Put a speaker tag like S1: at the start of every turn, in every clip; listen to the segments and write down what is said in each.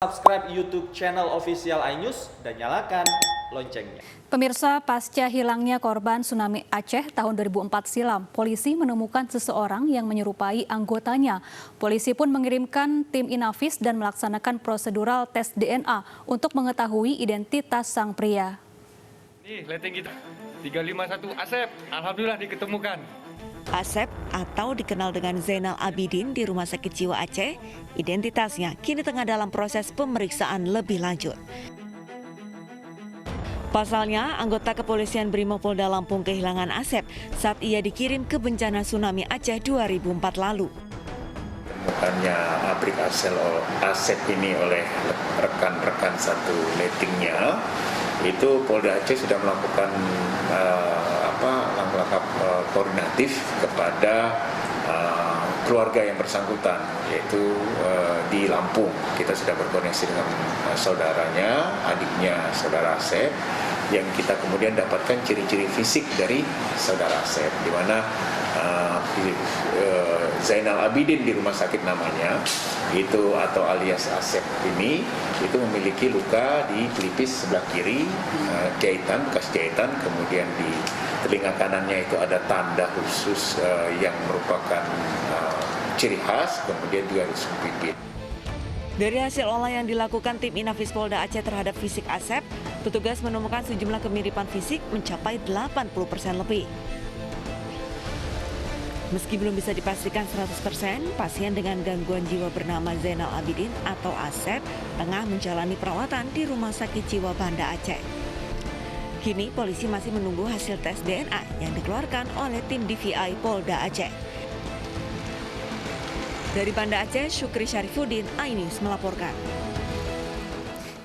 S1: Subscribe YouTube channel official iNews dan nyalakan loncengnya.
S2: Pemirsa, pasca hilangnya korban tsunami Aceh tahun 2004 silam, polisi menemukan seseorang yang menyerupai anggotanya. Polisi pun mengirimkan tim Inavis dan melaksanakan prosedural tes DNA untuk mengetahui identitas sang pria.
S3: Nih, leteng kita 351 Asep, alhamdulillah diketemukan.
S4: Asep atau dikenal dengan Zainal Abidin di Rumah Sakit Jiwa Aceh, identitasnya kini tengah dalam proses pemeriksaan lebih lanjut. Pasalnya, anggota kepolisian Brimopolda Lampung kehilangan Asep saat ia dikirim ke bencana tsunami Aceh 2004 lalu.
S5: Temukannya Abrik Asep ini oleh rekan-rekan satu lettingnya, itu Polda Aceh sudah melakukan langkah-langkah koordinatif kepada keluarga yang bersangkutan, yaitu di Lampung. Kita sudah berkoordinasi dengan saudaranya, adiknya saudara Asep, yang kita kemudian dapatkan ciri-ciri fisik dari saudara Asep, di mana Zainal Abidin di rumah sakit namanya itu atau alias Asep ini itu memiliki luka di pelipis sebelah kiri, bekas jahitan, kemudian di telinga kanannya itu ada tanda khusus yang merupakan ciri khas, kemudian juga rusuk pipi.
S4: Dari hasil olah yang dilakukan tim Inavis Polda Aceh terhadap fisik Asep, petugas menemukan sejumlah kemiripan fisik mencapai 80% lebih. Meski belum bisa dipastikan 100%, pasien dengan gangguan jiwa bernama Zainal Abidin atau Asep tengah menjalani perawatan di Rumah Sakit Jiwa Banda Aceh. Kini polisi masih menunggu hasil tes DNA yang dikeluarkan oleh tim DVI Polda Aceh. Dari Banda Aceh, Syukri Syarifuddin, iNews melaporkan.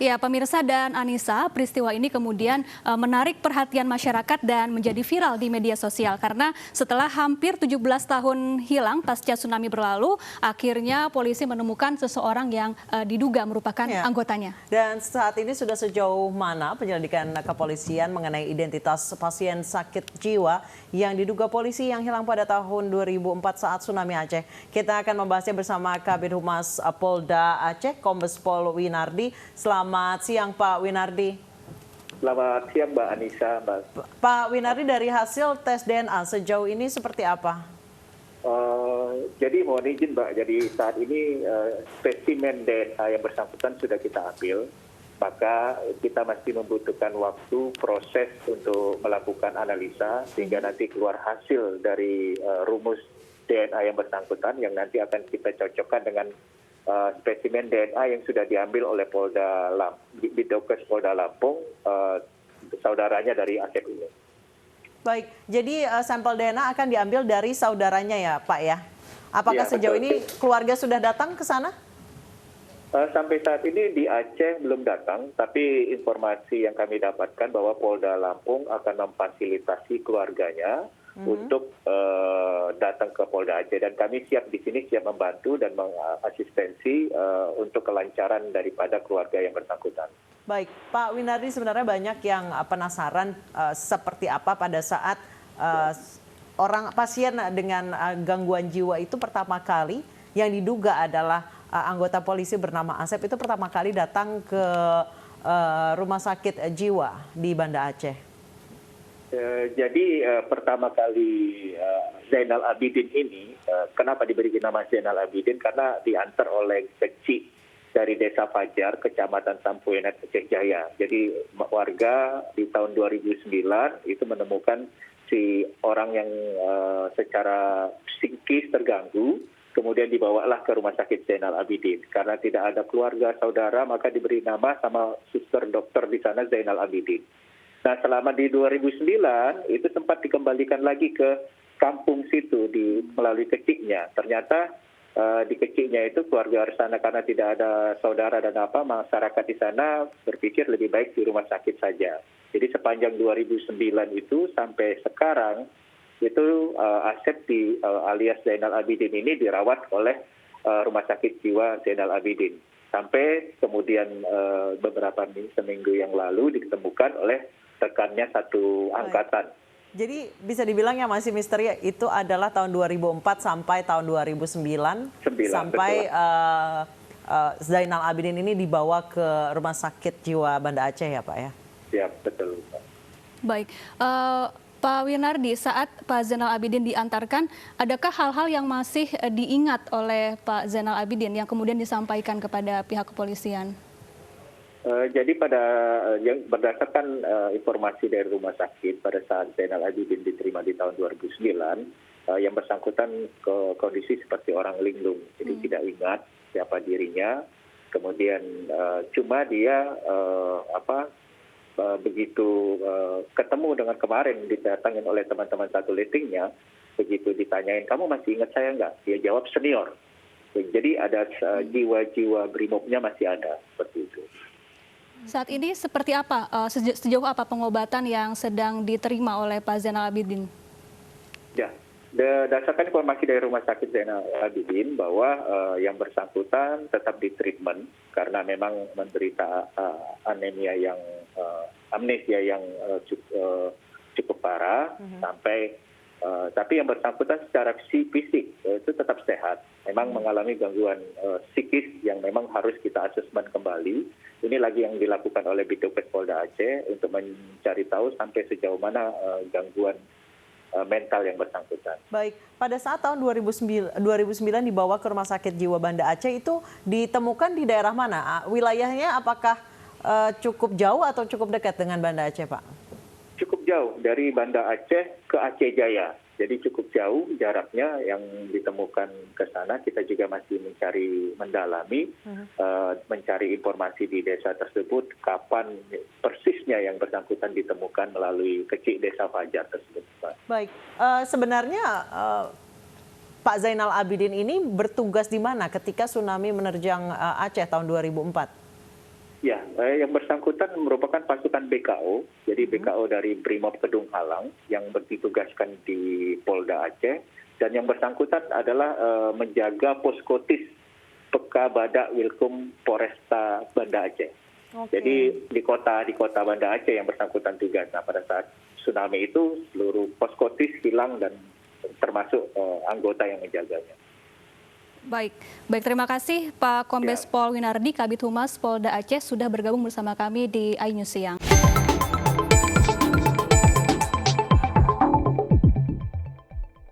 S2: Ya, pemirsa dan Anissa, peristiwa ini kemudian menarik perhatian masyarakat dan menjadi viral di media sosial karena setelah hampir 17 tahun hilang pasca tsunami berlalu, akhirnya polisi menemukan seseorang yang diduga merupakan anggotanya.
S6: Dan saat ini sudah sejauh mana penyelidikan kepolisian mengenai identitas pasien sakit jiwa yang diduga polisi yang hilang pada tahun 2004 saat tsunami Aceh? Kita akan membahasnya bersama Kabid Humas Polda Aceh, Kombes Pol Winardi. Selamat siang Pak Winardi.
S7: Selamat siang Mbak Anissa.
S6: Pak Winardi, dari hasil tes DNA sejauh ini seperti apa?
S7: Jadi mohon izin Mbak, jadi saat ini spesimen DNA yang bersangkutan sudah kita ambil, maka kita masih membutuhkan waktu proses untuk melakukan analisa sehingga nanti keluar hasil dari rumus DNA yang bersangkutan yang nanti akan kita cocokkan dengan spesimen DNA yang sudah diambil oleh Bidokes Polda Lampung, saudaranya dari Asep ini. Baik,
S6: jadi sampel DNA akan diambil dari saudaranya ya Pak ya? Apakah sejauh ini keluarga sudah datang ke sana?
S7: Sampai saat ini di Aceh belum datang, tapi informasi yang kami dapatkan bahwa Polda Lampung akan memfasilitasi keluarganya untuk datang ke Polda Aceh, dan kami siap di sini, siap membantu dan mengasistensi untuk kelancaran daripada keluarga yang bersangkutan.
S6: Baik, Pak Winardi, sebenarnya banyak yang penasaran seperti apa pada saat orang pasien dengan gangguan jiwa itu pertama kali yang diduga adalah anggota polisi bernama Asep itu pertama kali datang ke rumah sakit jiwa di Banda Aceh.
S7: Jadi pertama kali Zainal Abidin ini, kenapa diberi nama Zainal Abidin? Karena diantar oleh kecil dari Desa Fajar, Kecamatan Sampuenat, Aceh Jaya. Jadi warga di tahun 2009 itu menemukan si orang yang secara psikis terganggu, kemudian dibawalah ke Rumah Sakit Zainal Abidin. Karena tidak ada keluarga, saudara, maka diberi nama sama suster dokter di sana Zainal Abidin. Nah, selama di 2009 itu sempat dikembalikan lagi ke kampung situ melalui keciknya. Ternyata di keciknya itu keluarga sana karena tidak ada saudara dan masyarakat di sana berpikir lebih baik di rumah sakit saja. Jadi sepanjang 2009 itu sampai sekarang itu Asep alias Zainal Abidin ini dirawat oleh Rumah Sakit Jiwa Zainal Abidin. Sampai kemudian beberapa seminggu yang lalu ditemukan oleh rekannya satu angkatan.
S6: Jadi bisa dibilang yang masih misteri itu adalah tahun 2004 sampai tahun 2009 sampai Zainal Abidin ini dibawa ke Rumah Sakit Jiwa Banda Aceh ya Pak ya?
S7: Ya, betul.
S2: Baik, Pak Winardi, saat Pak Zainal Abidin diantarkan, adakah hal-hal yang masih diingat oleh Pak Zainal Abidin yang kemudian disampaikan kepada pihak kepolisian?
S7: Jadi yang berdasarkan informasi dari rumah sakit pada saat Zainal Abidin diterima di tahun 2009, yang bersangkutan ke kondisi seperti orang linglung, jadi tidak ingat siapa dirinya. Kemudian cuma dia begitu ketemu dengan kemarin didatangin oleh teman-teman satu lettingnya, begitu ditanyain, kamu masih ingat saya nggak? Dia jawab senior. Jadi ada jiwa-jiwa brimobnya masih ada seperti itu.
S2: Saat ini seperti apa, sejauh apa pengobatan yang sedang diterima oleh Pak Zainal Abidin?
S7: Ya, berdasarkan informasi dari Rumah Sakit Zainal Abidin bahwa yang bersangkutan tetap di treatment karena memang menderita amnesia yang cukup parah sampai tapi yang bersangkutan secara fisik itu tetap sehat. Memang mengalami gangguan psikis yang memang harus kita asesmen kembali. Ini lagi yang dilakukan oleh Bidokes Polda Aceh untuk mencari tahu sampai sejauh mana gangguan mental yang bersangkutan.
S6: Baik, pada saat tahun 2009 dibawa ke Rumah Sakit Jiwa Banda Aceh itu ditemukan di daerah mana? Wilayahnya apakah cukup jauh atau cukup dekat dengan Banda Aceh, Pak?
S7: Cukup jauh dari Banda Aceh ke Aceh Jaya. Jadi cukup jauh jaraknya yang ditemukan ke sana. Kita juga masih mendalami, mencari informasi di desa tersebut, kapan persisnya yang bersangkutan ditemukan melalui kecil desa Fajar tersebut.
S6: Baik, sebenarnya Pak Zainal Abidin ini bertugas di mana ketika tsunami menerjang Aceh tahun 2004?
S7: Ya, yang bersangkutan merupakan pasukan BKO, jadi BKO dari Brimob Kedung Halang yang ditugaskan di Polda Aceh, dan yang bersangkutan adalah menjaga poskotis Peka Badak Wilkum Polresta Banda Aceh. Okay. Jadi di kota Banda Aceh yang bersangkutan tugas. Nah, pada saat tsunami itu seluruh poskotis hilang dan termasuk anggota yang menjaganya.
S2: Baik, terima kasih Pak Kombes Pol Winardi, Kabid Humas Polda Aceh sudah bergabung bersama kami di iNews Siang.